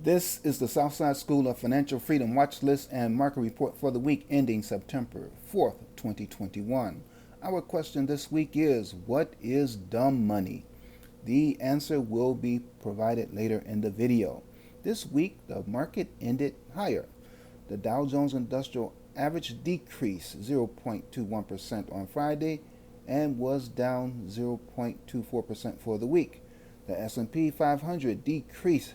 This is the Southside School of Financial Freedom Watch List and Market Report for the week ending September 4th, 2021. Our question this week is, what is dumb money? The answer will be provided later in the video. This week, the market ended higher. The Dow Jones Industrial Average decreased 0.21% on Friday and was down 0.24% for the week. The S&P 500 decreased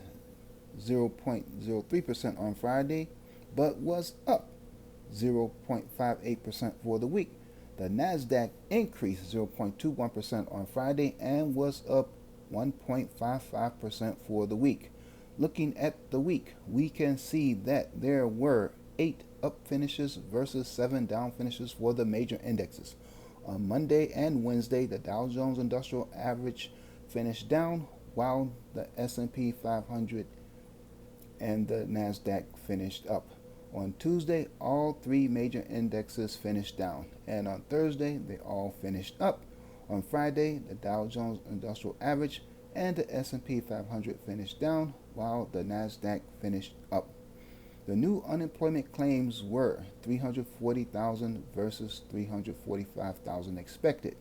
0.03% on Friday, but was up 0.58% for the week. The Nasdaq increased 0.21% on Friday and was up 1.55% for the week. Looking at the week, we can see that there were 8 up finishes versus 7 down finishes for the major indexes. On Monday and Wednesday, the Dow Jones Industrial Average finished down, while the S&P 500 and the Nasdaq finished up. On Tuesday, all 3 major indexes finished down, and on Thursday, they all finished up. On Friday, the Dow Jones Industrial Average and the S&P 500 finished down, while the Nasdaq finished up. The new unemployment claims were 340,000 versus 345,000 expected.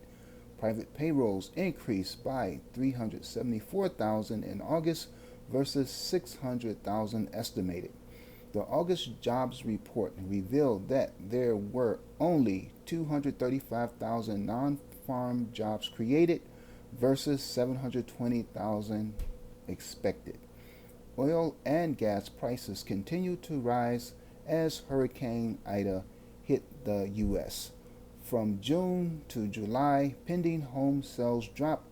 Private payrolls increased by 374,000 in August versus 600,000 estimated. The August jobs report revealed that there were only 235,000 non-farm jobs created versus 720,000 expected. Oil and gas prices continue to rise as Hurricane Ida hit the U.S. From June to July, pending home sales dropped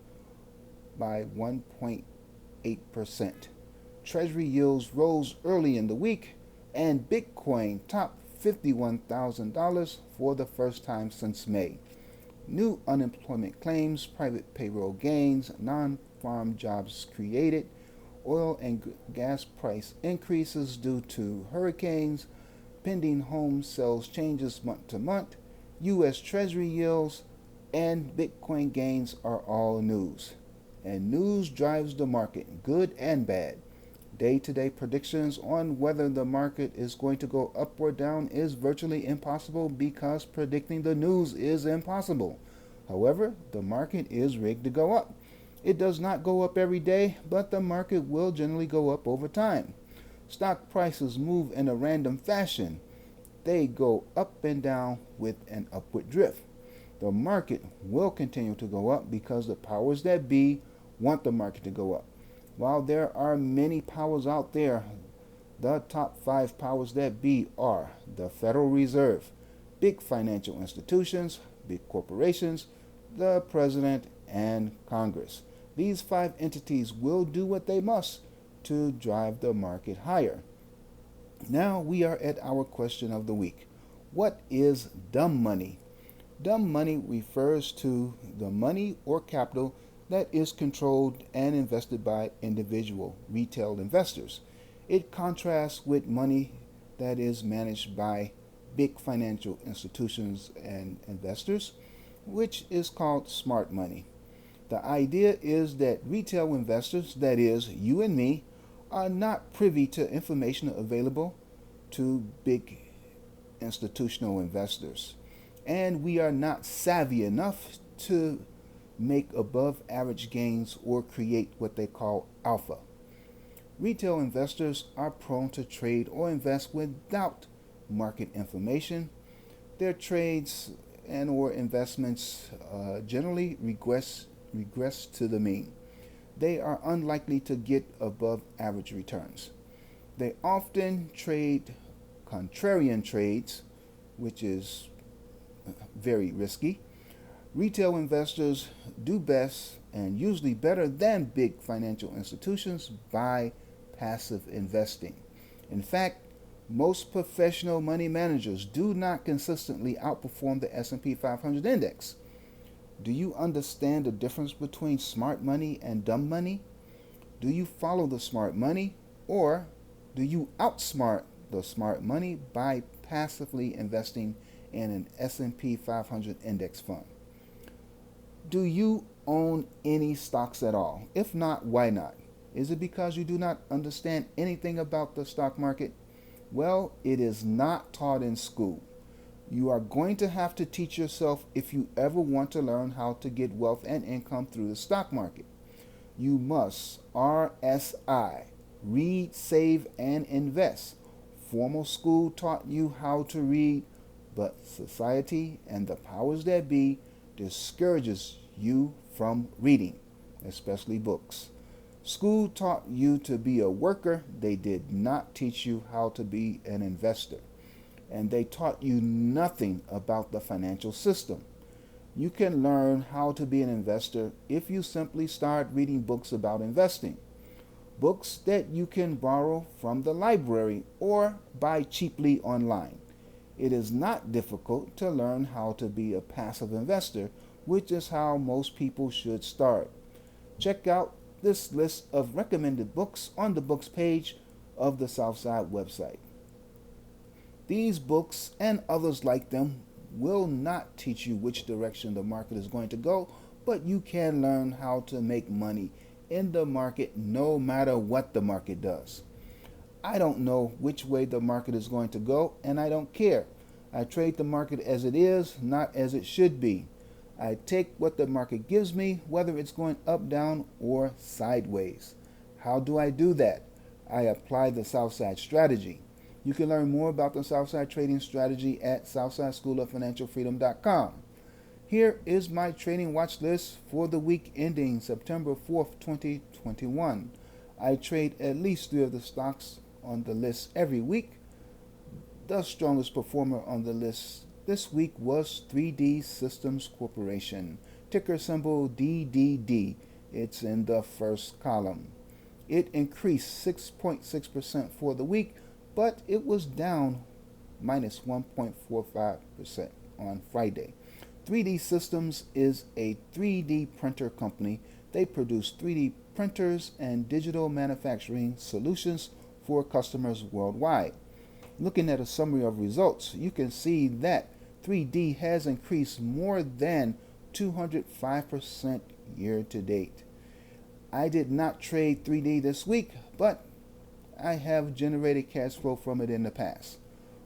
by 1.8%. Treasury yields rose early in the week, and Bitcoin topped $51,000 for the first time since May. New unemployment claims, private payroll gains, non-farm jobs created, oil and gas price increases due to hurricanes, pending home sales changes month to month, U.S. Treasury yields, and Bitcoin gains are all news. And news drives the market, good and bad. Day-to-day predictions on whether the market is going to go up or down is virtually impossible because predicting the news is impossible. However, the market is rigged to go up. It does not go up every day, but the market will generally go up over time. Stock prices move in a random fashion. They go up and down with an upward drift. The market will continue to go up because the powers that be want the market to go up. While there are many powers out there, the top 5 powers that be are the Federal Reserve, big financial institutions, big corporations, the President, and Congress. These 5 entities will do what they must to drive the market higher. Now we are at our question of the week. What is dumb money? Dumb money refers to the money or capital that is controlled and invested by individual retail investors. It contrasts with money that is managed by big financial institutions and investors, which is called smart money. The idea is that retail investors, that is, you and me, are not privy to information available to big institutional investors, and we are not savvy enough to make above average gains or create what they call alpha. Retail investors are prone to trade or invest without market information. Their trades and or investments generally regress to the mean. They are unlikely to get above average returns. They often trade contrarian trades, which is very risky. Retail investors do best and usually better than big financial institutions by passive investing. In fact, most professional money managers do not consistently outperform the S&P 500 index. Do you understand the difference between smart money and dumb money? Do you follow the smart money, or do you outsmart the smart money by passively investing in an S&P 500 index fund? Do you own any stocks at all? If not, why not? Is it because you do not understand anything about the stock market? Well, it is not taught in school. You are going to have to teach yourself if you ever want to learn how to get wealth and income through the stock market. You must RSI, read, save, and invest. Formal school taught you how to read, but society and the powers that be discourages you from reading, especially books. School taught you to be a worker. They did not teach you how to be an investor. And they taught you nothing about the financial system. You can learn how to be an investor if you simply start reading books about investing. Books that you can borrow from the library or buy cheaply online. It is not difficult to learn how to be a passive investor, which is how most people should start. Check out this list of recommended books on the books page of the Southside website. These books and others like them will not teach you which direction the market is going to go, but you can learn how to make money in the market no matter what the market does. I don't know which way the market is going to go, and I don't care. I trade the market as it is, not as it should be. I take what the market gives me, whether it's going up, down, or sideways. How do I do that? I apply the Southside strategy. You can learn more about the Southside trading strategy at southsideschoolofinancialfreedom.com. Here is my trading watch list for the week ending September 4th, 2021. I trade at least 3 of the stocks on the list every week. The strongest performer on the list this week was 3D Systems Corporation, ticker symbol DDD. It's in the first column. It increased 6.6% for the week, but it was down minus 1.45% on Friday. 3D Systems is a 3D printer company. They produce 3D printers and digital manufacturing solutions for customers worldwide. Looking at a summary of results, you can see that 3D has increased more than 205% year to date. I did not trade 3D this week, but I have generated cash flow from it in the past.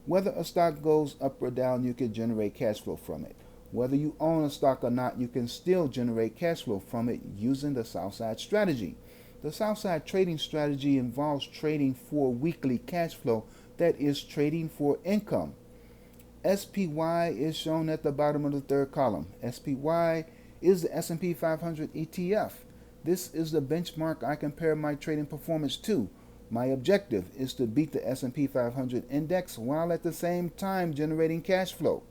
Whether a stock goes up or down, you can generate cash flow from it. Whether you own a stock or not, you can still generate cash flow from it using the Southside strategy. The Southside trading strategy involves trading for weekly cash flow, that is trading for income. SPY is shown at the bottom of the third column. SPY is the S&P 500 ETF. This is the benchmark I compare my trading performance to. My objective is to beat the S&P 500 index while at the same time generating cash flow.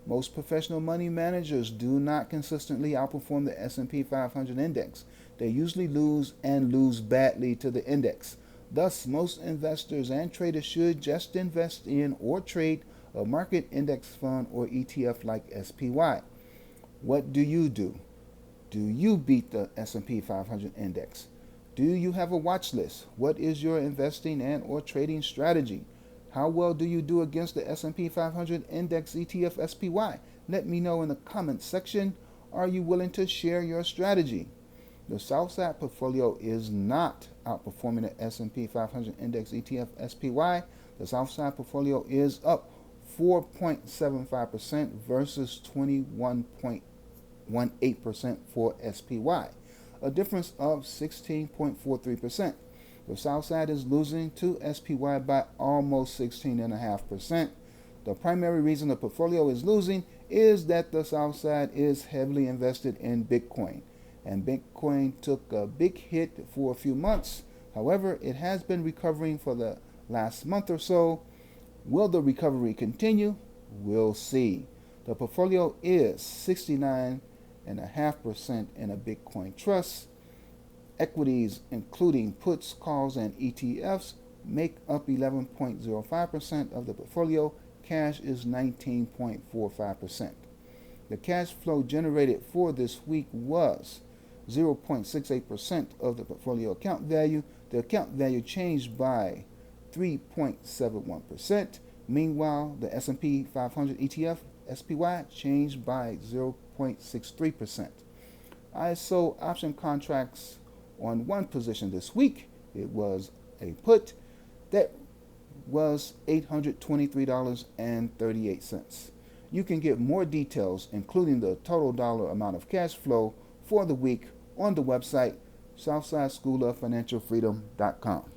Most professional money managers do not consistently outperform the S&P 500 index. They usually lose and lose badly to the index. Thus, most investors and traders should just invest in or trade a market index fund or ETF like SPY. What do? Do you beat the S&P 500 index? Do you have a watch list? What is your investing and or trading strategy? How well do you do against the S&P 500 index ETF SPY? Let me know in the comments section. Are you willing to share your strategy? The Southside portfolio is not outperforming the S&P 500 index ETF SPY. The Southside portfolio is up 4.75% versus 21.18% for SPY, a difference of 16.43%. The Southside is losing to SPY by almost 16.5%. The primary reason the portfolio is losing is that the Southside is heavily invested in Bitcoin, and Bitcoin took a big hit for a few months. However, it has been recovering for the last month or so. Will the recovery continue? We'll see. The portfolio is 69.5% in a Bitcoin trust. Equities, including puts, calls, and ETFs, make up 11.05% of the portfolio. Cash is 19.45%. The cash flow generated for this week was 0.68% of the portfolio account value. The account value changed by 3.71%. Meanwhile, the S&P 500 ETF SPY changed by 0.63%. I sold option contracts on one position this week. It was a put that was $823.38. You can get more details, including the total dollar amount of cash flow for the week, on the website southsideschooloffinancialfreedom.com.